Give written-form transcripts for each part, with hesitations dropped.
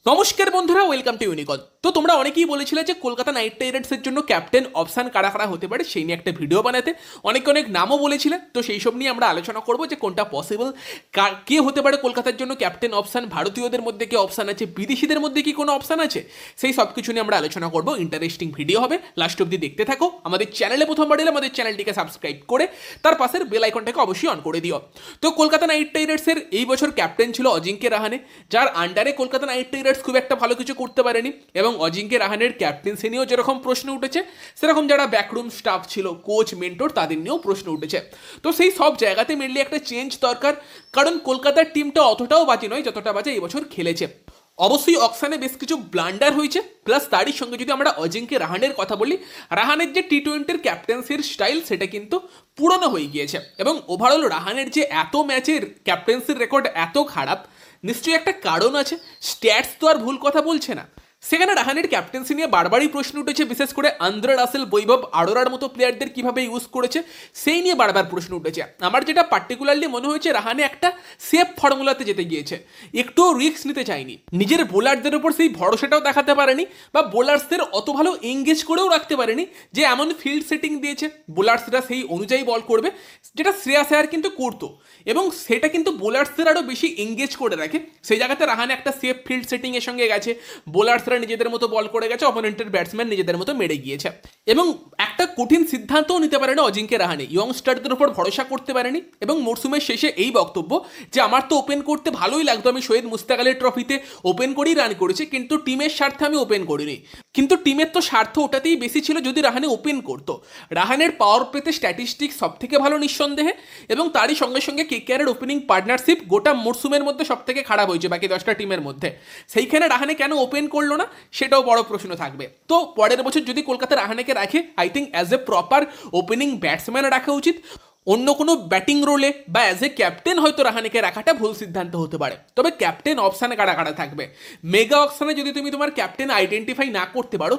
নমস্কার বন্ধুরা, welcome to ইউনিকন। তো তোমরা অনেকেই বলেছিলে যে কলকাতা নাইট রাইডার্সের জন্য ক্যাপ্টেন অপশান কারা কারা হতে পারে সেই নিয়ে একটা ভিডিও বানাতে। অনেক অনেক নামও বলেছিলে, তো সেই সব নিয়ে আমরা আলোচনা করবো যে কোনটা পসিবল, কে হতে পারে কলকাতার জন্য ক্যাপ্টেন অপশান, ভারতীয়দের মধ্যে কি অপশান আছে, বিদেশিদের মধ্যে কি কোনো অপশান আছে, সেই সব কিছু নিয়ে আমরা আলোচনা করবো। ইন্টারেস্টিং ভিডিও হবে, লাস্ট অব্দি দেখতে থাকো। আমাদের চ্যানেলে প্রথমবার এলে আমাদের চ্যানেলটিকে সাবস্ক্রাইব করে তার পাশের বেল আইকনটাকে অবশ্যই অন করে দিও। তো কলকাতা নাইট রাইডার্সের এই বছর ক্যাপ্টেন ছিল অজিঙ্ক্য রাহানে, যার আন্ডারে কলকাতা নাইট রাইডার্স খুব একটা ভালো কিছু করতে পারেনি। এবং অজিঙ্ক্য রাহানের ক্যাপ্টেন্সি নিয়েও যেরকম প্রশ্ন উঠেছে, সেরকম যারা ব্যাকরুম স্টাফ ছিল, কোচ, মেন্টর, তাদের নিয়েও প্রশ্ন উঠেছে। তো সেই সব জায়গাতে মেনলি একটা চেঞ্জ দরকার, কারণ কলকাতার টিমটা অতটাও বাজে নয় যতটা বাজে এই বছর খেলেছে। অবশ্যই অকশানে বেশ কিছু ব্লান্ডার হয়েছে, প্লাস তারই সঙ্গে যদি আমরা অজিঙ্ক্য রাহানের কথা বলি, রাহানের যে টি-20 ক্যাপ্টেন্সির স্টাইল সেটা কিন্তু পুরনো হয়ে গিয়েছে। এবং ওভারঅল রাহানের যে এত ম্যাচের ক্যাপ্টেন্সির রেকর্ড এত খারাপ, নিশ্চয়ই একটা কারণ আছে। স্ট্যাটস তো আর ভুল কথা বলছে না। সেখানে রাহানের ক্যাপ্টেন্সি নিয়ে বারবারই প্রশ্ন উঠেছে, বিশেষ করে আন্দ্রে রাসেল, বৈভব আরোরার মতো প্লেয়ারদের কিভাবে ইউজ করেছে সেই নিয়ে বারবার প্রশ্ন উঠেছে। আমার যেটা পার্টিকুলারলি মনে হয়েছে, রাহানে একটা সেফ ফর্মুলাতে যেতে গিয়েছে, একটু রিস্ক নিতে চাইনি, নিজের বোলারদের উপর সেই ভরসাটাও দেখাতে পারেনি, বা বোলার্সদের অত ভালো এঙ্গেজ করেও রাখতে পারেনি যে এমন ফিল্ড সেটিং দিয়েছে বোলার্সরা সেই অনুযায়ী বল করবে, যেটা শ্রেয়াস আয়ার কিন্তু করতো, এবং সেটা কিন্তু বোলার্সদের আরও বেশি এঙ্গেজ করে রাখে। সেই জায়গাতে রাহানে একটা সেফ ফিল্ড সেটিংয়ের সঙ্গে গেছে, বোলার্সরা নিজেদের মতো বল করে গেছে, অপোনেন্টের ব্যাটসম্যান নিজেদের মতো মেরে গিয়েছে। এবং একটা কঠিন সিদ্ধান্তও নিতে পারে না অজিঙ্ক্য রাহানে, ইয়ংস্টারদের উপর ভরসা করতে পারেনি। এবং মরসুমের শেষে এই বক্তব্য যে আমার তো ওপেন করতে ভালোই লাগতো, আমি শহীদ মুস্তাক আলী ট্রফিতে ওপেন করেই রান করেছি, কিন্তু টিমের স্বার্থে আমি ওপেন করিনি। কিন্তু টিমের তো স্বার্থ ওটাতেই বেশি ছিল যদি রাহানে ওপেন করতো। রাহানের পাওয়ার প্লেতে স্ট্যাটিস্টিক্স সব থেকে ভালো নিঃসন্দেহে, এবং তারই সঙ্গে সঙ্গে কেকেআরের ওপেনিং পার্টনারশিপ গোটা মরসুমের মধ্যে সব থেকে খারাপ হয়েছে বাকি 10টা টিমের মধ্যে। সেইখানে রাহানে কেন ওপেন করলো না, সেটাও বড় প্রশ্ন থাকবে। তো পরের বছর যদি কলকাতা রাহানেকে রাখে, I think as a proper opening batsman রাখা উচিত। অন্য কোনো ব্যাটিং রোলে বা অ্যাজ এ ক্যাপ্টেন হয়তো রাহানেকে রাখাটা ভুল সিদ্ধান্ত হতে পারে। তবে ক্যাপ্টেন অপশানে কারা কারা থাকবে, মেগা অপশানে যদি তুমি তোমার ক্যাপ্টেন আইডেন্টিফাই না করতে পারো,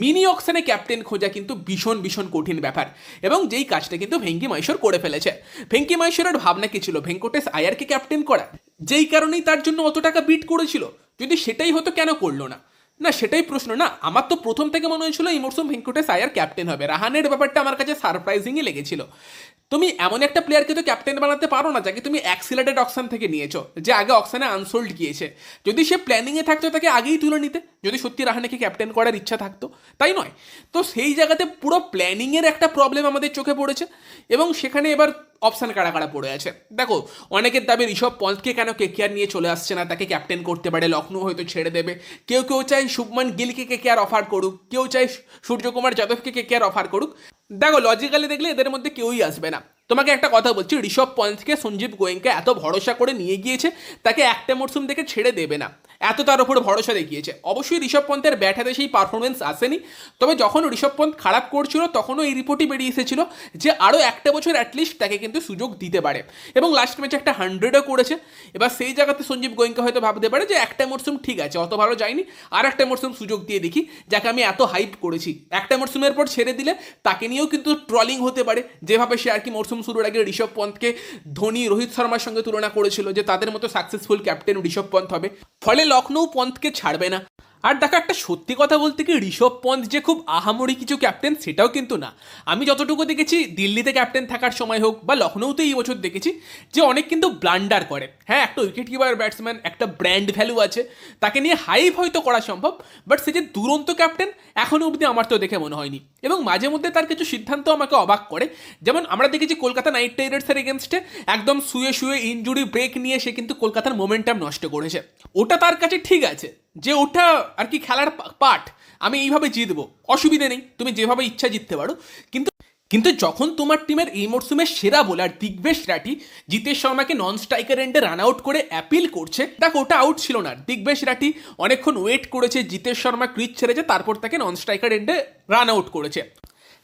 মিনি অপশানে ক্যাপ্টেন খোঁজা কিন্তু ভীষণ ভীষণ কঠিন ব্যাপার। এবং যেই কাজটা কিন্তু ভেঙ্কি মাহেশ্বর করে ফেলেছে। ভেঙ্কি মাহেশ্বরের ভাবনা কি ছিল, ভেঙ্কটেশ আয়ারকে ক্যাপ্টেন করা, যেই কারণেই তার জন্য অত টাকা বিট করেছিল। যদি সেটাই হতো কেন করলো না? না, সেটাই প্রশ্ন না। আমার তো প্রথম থেকে মনে হয়েছিল এই মরসুম ভেঙ্কটেশ আয়ার ক্যাপ্টেন হবে। রাহানের ব্যাপারটা আমার কাছে সারপ্রাইজিংই লেগেছিল। তুমি এমন একটা প্লেয়ারকে তো ক্যাপ্টেন বানাতে পারো না যাকে তুমি অ্যাক্সিলারেটেড অকশন থেকে নিয়েছো, যে আগে অকশনে আনসোল্ড গিয়েছে। যদি সে প্ল্যানিংয়ে থাকতো তাকে আগেই তুলে নিতে, যদি সত্যি রাহানেকে ক্যাপ্টেন করার ইচ্ছা থাকতো, তাই নয়? তো সেই জায়গাতে পুরো প্ল্যানিংয়ের একটা প্রবলেম আমাদের চোখে পড়েছে। এবং সেখানে এবার অপশান কারা কারা পড়ে আছে দেখো। অনেকের দাবি ঋষভ পন্থকে কেন কেকেআর নিয়ে চলে আসছে না, তাকে ক্যাপ্টেন করতে পারে, লখনৌ হয়তো ছেড়ে দেবে। কেউ কেউ চায় শুভমান গিলকে কেকেআর অফার করুক, কেউ চায় সূর্যকুমার যাদবকে কেকেআর অফার করুক। দেখো, লজিক্যালি দেখলে এদের মধ্যে কেউই আসবে না। তোমাকে একটা কথা বলছি, ঋষভ পন্থকে সঞ্জীব গোয়েঙ্কা এত ভরসা করে নিয়ে গিয়েছে, তাকে একটা মরসুম দেখে ছেড়ে দেবে না, এত তার উপর ভরসা দেখিয়েছে। অবশ্যই ঋষভ পন্থের ব্যাট হাতে সেই পারফরমেন্স আসেনি, তবে যখন ঋষভ পন্থ খারাপ করছিল তখনও এই রিপোর্টই বেরিয়ে এসেছিল যে আরও একটা বছর অ্যাটলিস্ট তাকে কিন্তু সুযোগ দিতে পারে। এবং লাস্ট ম্যাচে একটা 100ও করেছে। এবার সেই জায়গাতে সঞ্জীব গোয়েঙ্কা হয়তো ভাবতে পারে যে একটা মরসুম ঠিক আছে, অত ভালো যায়নি, আর একটা মরসুম সুযোগ দিয়ে দেখি, যাকে আমি এত হাইপ করেছি। একটা মরসুমের পর ছেড়ে দিলে তাকে নিয়েও কিন্তু ট্রলিং হতে পারে, যেভাবে সে আর কি মরসুম শুরুর আগে ঋষভ পন্থকে ধোনি, রোহিত শর্মার সঙ্গে তুলনা করেছিল যে তাদের মতো সাকসেসফুল ক্যাপ্টেন ঋষভ পন্থ হবে। ফলে লখনৌ পন্থকে ছাড়বে না। আর দেখো, একটা সত্যি কথা বলতে কি, ঋষভ পন্থ যে খুব আহামরি কিছু ক্যাপ্টেন সেটাও কিন্তু না। আমি যতটুকু দেখেছি দিল্লিতে ক্যাপ্টেন থাকার সময় হোক বা লখনৌতে এই বছর দেখেছি যে অনেক কিন্তু ব্লান্ডার করে। হ্যাঁ, একটা উইকেট কিপার ব্যাটসম্যান, একটা ব্র্যান্ড ভ্যালু আছে, তাকে নিয়ে হাইপ হয়তো করা সম্ভব, বাট সে যে দুরন্ত ক্যাপ্টেন এখনও অবধি আমার তো দেখে মনে হয়নি। এবং মাঝে মধ্যে তার কিছু সিদ্ধান্ত আমাকে অবাক করে। যেমন আমরা দেখেছি কলকাতা নাইট রাইডার্সের এগেনস্টে একদম শুয়ে শুয়ে ইনজুরি ব্রেক নিয়ে সে কিন্তু কলকাতার মোমেন্টাম নষ্ট করেছে। ওটা তার কাছে ঠিক আছে, যে ওটা আর কি খেলার পার্ট, আমি এইভাবে জিতবো, অসুবিধে নেই, তুমি যেভাবে ইচ্ছা জিততে পারো। কিন্তু কিন্তু যখন তোমার টিমের এই মরসুমের সেরা বোলার দিগ্বেশ রাঠি জিতেশ শর্মাকে নন স্ট্রাইকার এন্ডে রান আউট করে অ্যাপিল করছে, দেখো ওটা আউট ছিল না। দিগ্বেশ রাঠি অনেকক্ষণ ওয়েট করেছে, জিতেশ শর্মা ক্রিজ ছেড়েছে, তারপর তাকে নন স্ট্রাইকার এন্ডে রান আউট করেছে।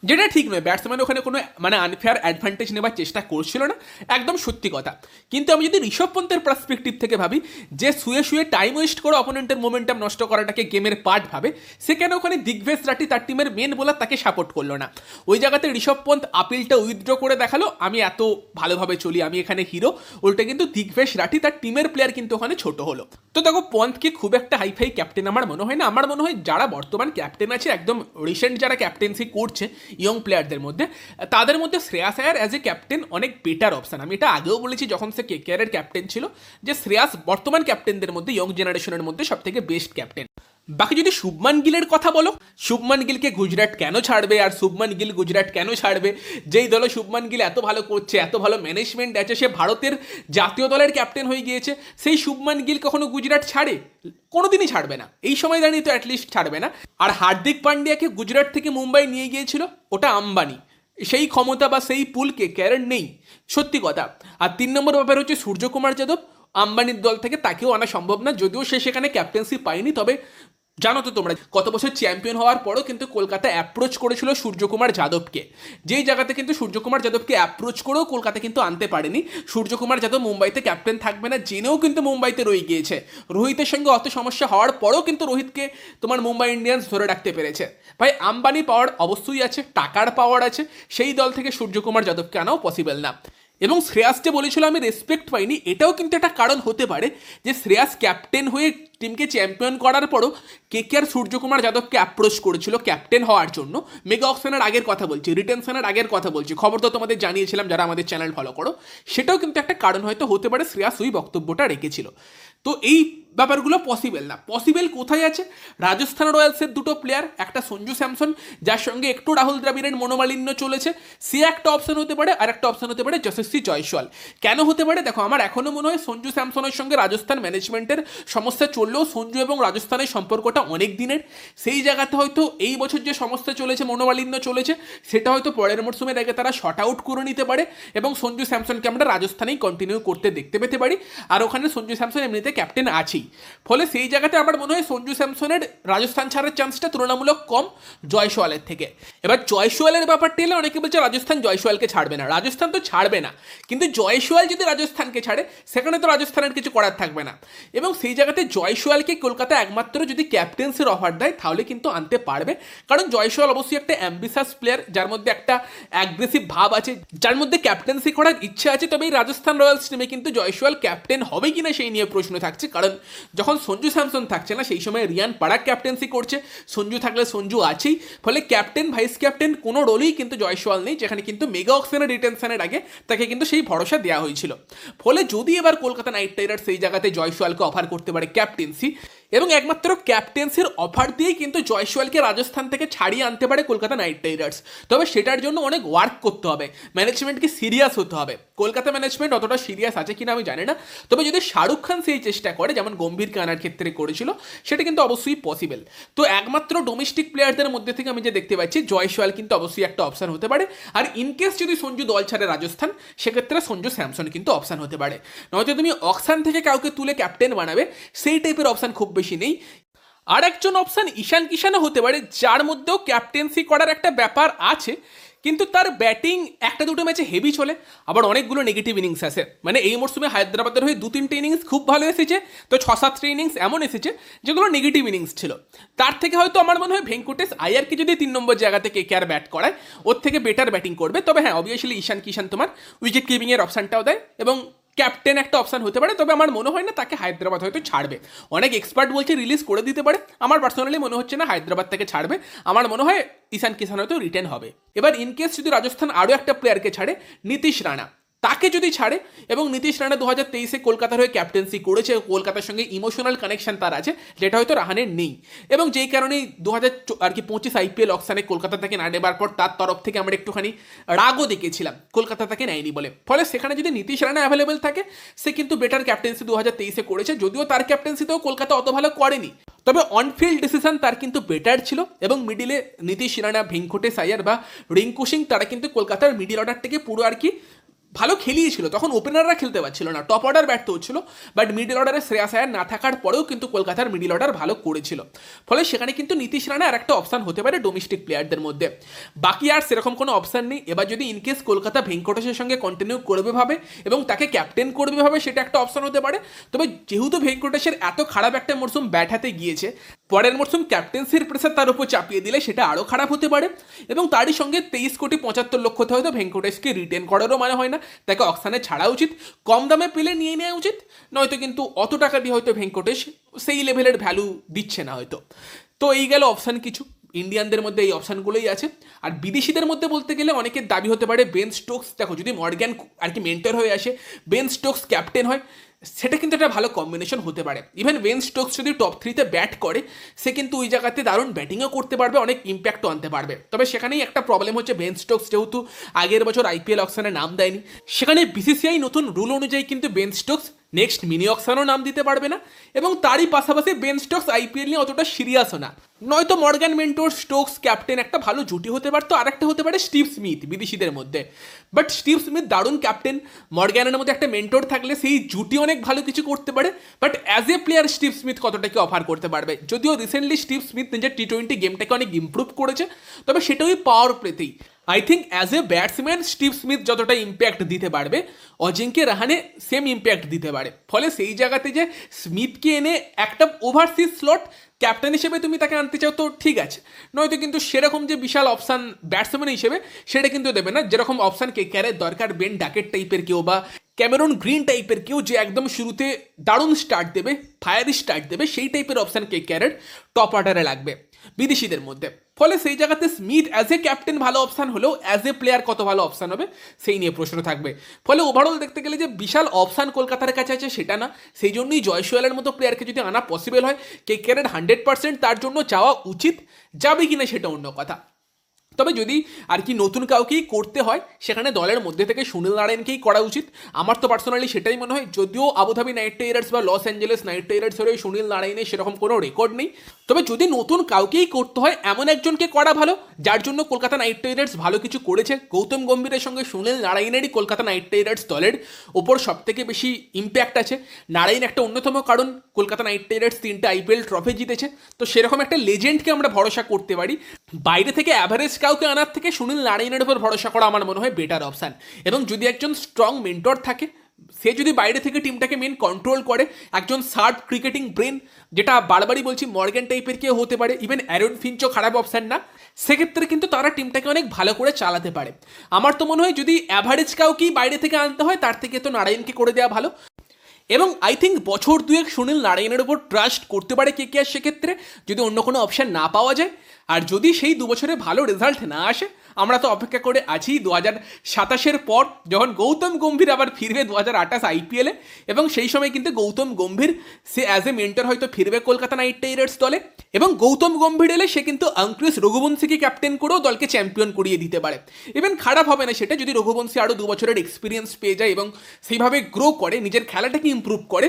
যেটা ঠিক নয়, ব্যাটসম্যান ওখানে কোনো মানে আনফেয়ার অ্যাডভান্টেজ নেবার চেষ্টা করছিল না, একদম সত্যি কথা। কিন্তু আমি যদি ঋষভ পন্থের পার্সপেক্টিভ থেকে ভাবি, যে শুয়ে শুয়ে টাইম ওয়েস্ট করে অপোনেন্টের মোমেন্টাম নষ্ট করাটাকে গেমের পার্ট ভাবে, সেখানে ওখানে দিগ্বেশ রাঠি তার টিমের মেন বোলার তাকে সাপোর্ট করলো না। ওই জায়গাতে ঋষভ পন্থ আপিলটা উইথড্র করে দেখালো, আমি এত ভালোভাবে চলি, আমি এখানে হিরো। উল্টে কিন্তু দিগ্বেশ রাঠি তার টিমের প্লেয়ার কিন্তু ওখানে ছোট হলো। তো দেখো, পন্থকে খুব একটা হাইফাই ক্যাপ্টেন আমার মনে হয় না। আমার মনে হয় যারা বর্তমান ক্যাপ্টেন আছে, একদম রিসেন্ট যারা ক্যাপ্টেন্সি করছে ইয়ং প্লেয়ারদের মধ্যে, তাদের মধ্যে শ্রেয়াস আয়ার অ্যাজ এ ক্যাপ্টেন অনেক বেটার অপশন। আমি এটা আগেও বলেছি যখন সে কেকেআরের ক্যাপ্টেন ছিল, যে শ্রেয়াস বর্তমান ক্যাপ্টেনদের মধ্যে, ইয়ং জেনারেশনের মধ্যে সব থেকে বেস্ট ক্যাপ্টেন। বাকি যদি শুভমান গিলের কথা বলো, শুভমান গিলকে গুজরাট কেন ছাড়বে, আর শুভমান গিল গুজরাট কেন ছাড়বে? যেই দলে শুভমান গিল এত ভালো করছে, এত ভালো ম্যানেজমেন্ট আছে, সে ভারতের জাতীয় দলের ক্যাপ্টেন হয়ে গিয়েছে, সেই শুভমান গিল কখনো গুজরাট ছাড়ে? কোনোদিনই ছাড়বে না, এই সময় দাঁড়িয়ে তো অ্যাটলিস্ট ছাড়বে না। আর হার্দিক পান্ডিয়াকে গুজরাট থেকে মুম্বাই নিয়ে গিয়েছিল, ওটা আম্বানি। সেই ক্ষমতা বা সেই পুলকে ক্যারেন নেই, সত্যি কথা। আর 3 নম্বর ব্যাপার হচ্ছে সূর্যকুমার যাদব, আম্বানির দল থেকে তাকেও আনা সম্ভব না, যদিও সে সেখানে ক্যাপ্টেন্সি পায়নি। তবে জানো তো তোমরা, গত বছর চ্যাম্পিয়ন হওয়ার পরও কিন্তু কলকাতা অ্যাপ্রোচ করেছিল সূর্যকুমার যাদবকে, যেই জায়গাতে কিন্তু সূর্যকুমার যাদবকে অ্যাপ্রোচ করেও কলকাতা কিন্তু আনতে পারেনি। সূর্যকুমার যাদব মুম্বাইতে ক্যাপ্টেন থাকবে না জেনেও কিন্তু মুম্বাইতে রয়ে গিয়েছে। রোহিতের সঙ্গে অত সমস্যা হওয়ার পরেও কিন্তু রোহিতকে তোমার মুম্বাই ইন্ডিয়ান্স ধরে রাখতে পেরেছে। ভাই, আম্বানি পাওয়ার অবশ্যই আছে, টাকার পাওয়ার আছে, সেই দল থেকে সূর্যকুমার যাদবকে আনাও পসিবল না। এবং শ্রেয়াস যে বলেছিল আমি রেসপেক্ট পাইনি, এটাও কিন্তু একটা কারণ হতে পারে, যে শ্রেয়াস ক্যাপ্টেন হয়ে টিমকে চ্যাম্পিয়ন করার পরও কেকেআর সূর্যকুমার যাদবকে অ্যাপ্রোচ করেছিল ক্যাপ্টেন হওয়ার জন্য। মেগা অকশনের আগের কথা বলছি, রিটেনশনের আগের কথা বলছি, খবর তো তোমাদের জানিয়েছিলাম যারা আমাদের চ্যানেল ফলো করো। সেটাও কিন্তু একটা কারণ হয়তো হতে পারে, শ্রেয়াস ওই বক্তব্যটা রেখেছিল। তো এই ব্যাপারগুলো পসিবল না। পসিবল কোথায় আছে? রাজস্থান রয়্যালসের দুটো প্লেয়ার, একটা সঞ্জু স্যামসন, যার সঙ্গে একটু রাহুল দ্রাবিড়ের মনোমালিন্য চলেছে, সে একটা অপশন হতে পারে। আর একটা অপশন হতে পারে যশস্বী জয়সওয়াল। কেন হতে পারে? দেখো, আমার এখনও মনে হয় সঞ্জু স্যামসনের সঙ্গে রাজস্থান ম্যানেজমেন্টের সমস্যা চললেও সঞ্জু এবং রাজস্থানের সম্পর্কটা অনেক দিনের। সেই জায়গাতে হয়তো এই বছর যে সমস্যা চলেছে, মনোমালিন্য চলেছে, সেটা হয়তো পরের মরশুমের আগে তারা শর্ট আউট করে নিতে পারে এবং সঞ্জু স্যামসনকে আমরা রাজস্থানেই কন্টিনিউ করতে দেখতে পেতে পারি। আর ওখানে সঞ্জু স্যামসন এমনিতে ক্যাপ্টেন আছেই। ফলে সেই জায়গাতে আমার মনে হয় সঞ্জু স্যামসনের রাজস্থান ছাড়ার চান্সটা তুলনামূলক কম জয়সওয়ালের থেকে। এবার জয়সওয়ালের ব্যাপারটা এলে অনেকে বলছে রাজস্থান জয়সওয়ালকে ছাড়বে না। রাজস্থান তো ছাড়বে না, কিন্তু জয়সওয়াল যদি রাজস্থানকে ছাড়ে, সেখানে তো রাজস্থানের কিছু করার থাকবে না। এবং সেই জায়গাতে জয়সওয়ালকে কলকাতা একমাত্র যদি ক্যাপ্টেন্সির অফার দেয়, তাহলে কিন্তু আনতে পারবে। কারণ জয়সওয়াল অবশ্যই একটা অ্যাম্বিশাস প্লেয়ার, যার মধ্যে একটা অ্যাগ্রেসিভ ভাব আছে, যার মধ্যে ক্যাপ্টেন্সি করার ইচ্ছা আছে। তবে এই রাজস্থান রয়্যালস টিমে কিন্তু জয়সওয়াল ক্যাপ্টেন হবে কিনা সেই নিয়ে প্রশ্ন থাকছে। কারণ যখন সঞ্জু স্যামসন থাকছে না, সেই সময় রিয়ান পারাগ ক্যাপ্টেন্সি করছে, সঞ্জু থাকলে সঞ্জু আছেই। ফলে ক্যাপ্টেন ভাইস ক্যাপ্টেন কোনো রোলেই কিন্তু জয়সওয়াল নেই, যেখানে কিন্তু মেগা অকশনের রিটেনশনের আগে তাকে কিন্তু সেই ভরসা দেওয়া হয়েছিল। ফলে যদি এবার কলকাতা নাইট রাইডার্স সেই জায়গাতে জয়সওয়ালকে অফার করতে পারে ক্যাপ্টেন্সি, এবং একমাত্র ক্যাপ্টেন্সির অফার দিয়েই কিন্তু জয়সওয়ালকে রাজস্থান থেকে ছাড়িয়ে আনতে পারে কলকাতা নাইট রাইডার্স। তবে সেটার জন্য অনেক ওয়ার্ক করতে হবে, ম্যানেজমেন্টকে সিরিয়াস হতে হবে। কলকাতা ম্যানেজমেন্ট অতটা সিরিয়াস আছে কিনা আমি জানি না। তবে যদি শাহরুখ খান সেই চেষ্টা করে, যেমন গম্ভীরকে আনার ক্ষেত্রে করেছিল, সেটা কিন্তু অবশ্যই পসিবল। তো একমাত্র ডোমেস্টিক প্লেয়ারদের মধ্যে থেকে আমি যে দেখতে পাচ্ছি, জয়সওয়াল কিন্তু অবশ্যই একটা অপশন হতে পারে। আর ইনকেস যদি সঞ্জু দল ছাড়ে রাজস্থান, সেক্ষেত্রে সঞ্জু স্যামসন কিন্তু অপশন হতে পারে। নয়তো তুমি অকশন থেকে কাউকে তুলে ক্যাপ্টেন বানাবে, সেই টাইপের অপশন খুব বেশি নেই। আর একজন অপশন ঈশান কিষানও হতে পারে, যার মধ্যেও ক্যাপ্টেন্সি করার একটা ব্যাপার আছে, কিন্তু তার ব্যাটিং একটা দুটো ম্যাচে হেভি চলে, আবার অনেকগুলো নেগেটিভ ইনিংস আছে। মানে এই মরশুমে হায়দ্রাবাদের হয়ে 2-3টে ইনিংস খুব ভালো এসেছে, তো 6-7টে ইনিংস এমন এসেছে যেগুলো নেগেটিভ ইনিংস ছিল। তার থেকে হয়তো আমার মনে হয় ভেঙ্কটেশ আয়ারকে যদি 3 নম্বর জায়গা থেকে কেকেআর ব্যাট করায়, ওর থেকে বেটার ব্যাটিং করবে। তবে হ্যাঁ, অবভিয়াসলি ঈশান কিষান তোমার উইকেট কিপিংয়ের অপশানটাও দেয় এবং ক্যাপ্টেন একটা অপশান হতে পারে। তবে আমার মনে হয় না তাকে হায়দ্রাবাদ হয়তো ছাড়বে। অনেক এক্সপার্ট বলছে রিলিজ করে দিতে পারে, আমার পার্সোনালি মনে হচ্ছে না হায়দ্রাবাদ থেকে ছাড়বে। আমার মনে হয় ঈশান কিষান হয়তো রিটেন হবে। এবার ইনকেস যদি রাজস্থান আরও একটা প্লেয়ারকে ছাড়ে, নীতিশ রানা, তাকে যদি ছাড়ে, এবং নীতিশ রানা 2023-এ কলকাতার হয়ে ক্যাপ্টেন্সি করেছে, কলকাতার সঙ্গে ইমোশনাল কানেকশন তার আছে, যেটা হয়তো রাহানের নেই। এবং যেই কারণেই 2025 আইপিএল অকশানে কলকাতা থেকে না নেবার পর তার তরফ থেকে আমরা একটুখানি রাগও দেখেছিলাম কলকাতা থেকে নেয়নি বলে। ফলে সেখানে যদি নীতিশ রানা অ্যাভেলেবেল থাকে, সে কিন্তু বেটার ক্যাপ্টেন্সি 2023-এ করেছে, যদিও তার ক্যাপ্টেন্সিতেও কলকাতা অত ভালো করেনি। তবে অনফিল্ড ডিসিশন তার কিন্তু বেটার ছিল, এবং মিডিলে নীতিশ রানা, ভেঙ্কটেশ আয়ার বা রিঙ্কু সিং, তারা কিন্তু কলকাতার মিডিল অর্ডার থেকে পুরো আর কি ভালো খেলিয়েছিল, তখন ওপেনাররা খেলতে পারছিল না, টপ অর্ডার ব্যর্থ হচ্ছিল, বাট মিডল অর্ডারে শ্রেয়াস আয়ার না থাকার পরেও কিন্তু কলকাতার মিডল অর্ডার ভালো করেছিল। ফলে সেখানে কিন্তু নীতিশ রানা আর একটা অপশান হতে পারে ডোমেস্টিক প্লেয়ারদের মধ্যে। বাকি আর সেরকম কোনো অপশান নেই। এবার যদি ইনকেস কলকাতা ভেঙ্কটেশের সঙ্গে কন্টিনিউ করবে ভাবে এবং তাকে ক্যাপ্টেন করবে ভাবে, সেটা একটা অপশান হতে পারে। তবে যেহেতু ভেঙ্কটেশের এত খারাপ একটা মরশুম ব্যাট হাতে গিয়েছে, পরের মরশুম ক্যাপ্টেন্সির প্রেসার তার উপর চাপিয়ে দিলে সেটা আরও খারাপ হতে পারে। এবং তারই সঙ্গে 23,75,00,000 হয়তো ভেঙ্কটেশকে রিটেন করারও মানে হয় না, তাকে অকশানে ছাড়া উচিত, কম দামে পেলে নিয়ে নেওয়া উচিত, নয়তো কিন্তু অত টাকা দিয়ে হয়তো ভেঙ্কটেশ সেই লেভেলের ভ্যালু দিচ্ছে না হয়তো। তো এই গেল অপশান কিছু, ইন্ডিয়ানদের মধ্যে এই অপশানগুলোই আছে। আর বিদেশিদের মধ্যে বলতে গেলে অনেকের দাবি হতে পারে বেন স্টোকস। দেখো, যদি মর্গ্যান আর কি মেন্টর হয়ে আসে, বেন স্টোকস ক্যাপ্টেন হয়, সেটা কিন্তু একটা ভালো কম্বিনেশন হতে পারে। ইভেন বেন স্টোকস যদি টপ 3-তে ব্যাট করে, সে কিন্তু ওই জায়গাতে দারুণ ব্যাটিংও করতে পারবে, অনেক ইম্প্যাক্টও আনতে পারবে। তবে সেখানেই একটা প্রবলেম হচ্ছে, বেন স্টোকস যেহেতু আগের বছর আইপিএল অকশনে নাম দেয়নি, সেখানে বিসিসিআই নতুন রুল অনুযায়ী কিন্তু বেন স্টোকস নেক্সট মিনি অকশনও নাম দিতে পারবে না। এবং তারই পাশাপাশি বেন স্টোকস আইপিএল নিয়ে অতটা সিরিয়াসও না। নয়তো মর্গ্যান মেন্টর স্টোকস ক্যাপ্টেন একটা ভালো জুটি হতে পারতো। আরেকটা হতে পারে স্টিভ স্মিথ বিদেশিদের মধ্যে, বাট স্টিভ স্মিথ দারুণ ক্যাপ্টেন, মর্গ্যানের মধ্যে একটা মেন্টর থাকলে সেই জুটি অনেক ভালো কিছু করতে পারে। But as a player Steve Smith কতটা কি অফার করতে পারবে? যদিও রিসেন্টলি স্টিভ স্মিথ নিজের টি-20 গেমটাকে অনেক ইম্প্রুভ করেছে, তবে সেটা ওই পাওয়ার প্লেতেই। I think as a batsman Steve Smith যতটা ইম্প্যাক্ট দিতে পারবে, অজিঙ্ক্য রাহানে সেম ইম্প্যাক্ট দিতে পারে। ফলে সেই জায়গাতে যে স্মিথকে এনে একটা ওভারসিজ স্লট ক্যাপ্টেন হিসেবে তুমি তাকে আনতে চাও তো ঠিক আছে, নয়তো কিন্তু সেরকম যে বিশাল অপশান ব্যাটসম্যান হিসেবে সেটা কিন্তু দেবে না। যেরকম অপশান কেকেআরের দরকার, বেন ডাকেট টাইপের কেউ বা ক্যামেরন গ্রিন টাইপের কেউ, যে একদম শুরুতে দারুণ স্টার্ট দেবে, ফায়ারি স্টার্ট দেবে, সেই টাইপের অপশান কেকেআরের টপ অর্ডারে লাগবে বিদেশিদের মধ্যে। ফলে সেই জায়গাতে স্মিথ অ্যাজ এ ক্যাপ্টেন ভালো অপশান হলেও অ্যাজ এ প্লেয়ার কত ভালো অপশান হবে সেই নিয়ে প্রশ্ন থাকবে। ফলে ওভারঅল দেখতে গেলে যে বিশাল অপশান কলকাতার কাছে আছে সেটা না, সেই জন্যই জয়সওয়ালের মতো প্লেয়ারকে যদি আনা পসিবল হয়, কেকেআরের 100% তার জন্য চাওয়া উচিত, যাবে কিনা সেটা অন্য কথা। তবে যদি আর কি নতুন কাউকেই করতে হয়, সেখানে দলের মধ্যে থেকে সুনীল নারায়ণকেই করা উচিত। আমার তো পার্সোনালি সেটাই মনে হয়। যদিও আবুধাবি নাইট রাইডার্স বা লস অ্যাঞ্জেলেস নাইট রাইডার্সের ওই সুনীল নারায়ণের সেরকম কোনো রেকর্ড নেই, তবে যদি নতুন কাউকেই করতে হয়, এমন একজনকে করা ভালো যার জন্য কলকাতা নাইট রাইডার্স ভালো কিছু করেছে। গৌতম গম্ভীরের সঙ্গে সুনীল নারায়ণেরই কলকাতা নাইট রাইডার্স দলের ওপর সবথেকে বেশি ইম্প্যাক্ট আছে। নারায়ণ একটা অন্যতম কারণ কলকাতা নাইট রাইডার্স 3টে আইপিএল ট্রফি জিতেছে। তো সেরকম একটা লেজেন্ডকে আমরা ভরসা করতে পারি। বাইরে থেকে অ্যাভারেজ কাউকে আনার থেকে সুনীল নারায়ণের উপর ভরসা করা আমার মনে হয় বেটার অপশান। এবং যদি একজন স্ট্রং মেন্টর থাকে, সে যদি বাইরে থেকে টিমটাকে মেন কন্ট্রোল করে, একজন শার্প ক্রিকেটিং ব্রেন, যেটা বারবারই বলছি মর্গ্যান টাইপের কেউ হতে পারে, ইভেন অ্যারন ফিঞ্চও খারাপ অপশান না, সেক্ষেত্রে কিন্তু তারা টিমটাকে অনেক ভালো করে চালাতে পারে। আমার তো মনে হয় যদি অ্যাভারেজ কাউকেই বাইরে থেকে আনতে হয়, তার থেকে তো নারায়ণকে করে দেওয়া ভালো। এবং আই থিঙ্ক বছর দুয়েক সুনীল নারায়ণের ওপর ট্রাস্ট করতে পারে কেকেআর, সেক্ষেত্রে যদি অন্য কোনো অপশান না পাওয়া যায়। আর যদি সেই 2 বছরে ভালো রেজাল্ট না আসে, আমরা তো অপেক্ষা করে আছি 2027-এর পর, যখন গৌতম গম্ভীর আবার ফিরবে 2028 আইপিএলে। এবং সেই সময় কিন্তু গৌতম গম্ভীর সে অ্যাজ এ মেন্টর হয়তো ফিরবে কলকাতা নাইট রাইডার্স দলে। এবং গৌতম গম্ভীর এলে সে কিন্তু অঙ্কুশ রঘুবংশীকে ক্যাপ্টেন করেও দলকে চ্যাম্পিয়ন করিয়ে দিতে পারে। ইভেন খারাপ হবে না সেটা, যদি রঘুবংশী আরও 2 বছরের এক্সপিরিয়েন্স পেয়ে যায় এবং সেইভাবে গ্রো করে, নিজের খেলাটাকে ইম্প্রুভ করে,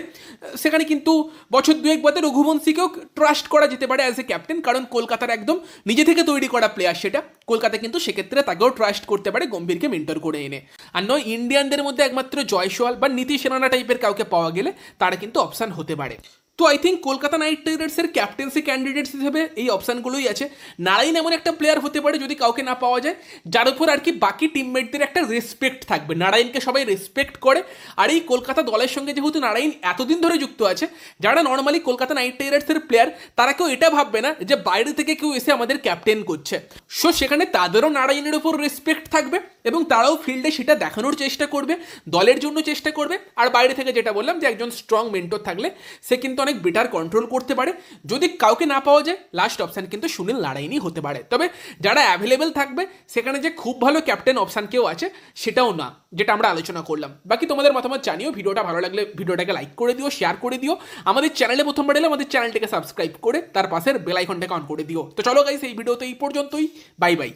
সেখানে কিন্তু বছর দুয়েক বাদে রঘুবংশীকেও ট্রাস্ট করা যেতে পারে অ্যাজ এ ক্যাপ্টেন। কারণ কলকাতার একদম নিজে থেকে তৈরি করা প্লেয়ার সেটা, কলকাতা কিন্তু সেক্ষেত্রে তাকেও ট্রাস্ট করতে পারে গম্ভীরকে মেন্টর করে এনে। আর নয় ইন্ডিয়ানদের মধ্যে একমাত্র জয়সওয়াল বা নীতিশ রানা টাইপের কাউকে পাওয়া গেলে তারা কিন্তু অপশান হতে পারে। তো আই থিঙ্ক কলকাতা নাইট রাইডার্সের ক্যাপ্টেন্সি ক্যান্ডিডেটস হিসেবে এই অপশানগুলোই আছে। নারায়ণ এমন একটা প্লেয়ার হতে পারে যদি কাউকে না পাওয়া যায়, যার উপর আর কি বাকি টিমমেটদের একটা রেসপেক্ট থাকবে, নারায়ণকে সবাই রেসপেক্ট করে। আর এই কলকাতা দলের সঙ্গে যেহেতু নারায়ণ এতদিন ধরে যুক্ত আছে, যারা নর্মালি কলকাতা নাইট রাইডার্সের প্লেয়ার, তারা কেউ এটা ভাববে না যে বাইরে থেকে কেউ এসে আমাদের ক্যাপ্টেন করছে। সো সেখানে তাদেরও নারায়ণের উপর রেসপেক্ট থাকবে এবং তারাও ফিল্ডে সেটা দেখানোর চেষ্টা করবে, দলের জন্য চেষ্টা করবে। আর বাইরে থেকে যেটা বললাম যে একজন স্ট্রং মেন্টর থাকলে সে কিন্তু অনেক বেটার কন্ট্রোল করতে পারে। যদি কাউকে না পাওয়া যায়, লাস্ট অপশান কিন্তু সুনীল নারায়ণই হতে পারে। তবে যারা অ্যাভেলেবেল থাকবে, সেখানে যে খুব ভালো ক্যাপ্টেন অপশান কেউ আছে সেটাও না, যেটা আমরা আলোচনা করলাম। বাকি তোমাদের মতামত জানিও। ভিডিওটা ভালো লাগলে ভিডিওটাকে লাইক করে দিও, শেয়ার করে দিও। আমাদের চ্যানেলে প্রথমবার এলে আমাদের চ্যানেলটাকে সাবস্ক্রাইব করে তার পাশের বেল আইকনটাকে অন করে দিও। তো চলো গাইস, এই ভিডিওতে এই পর্যন্তই। Bye bye.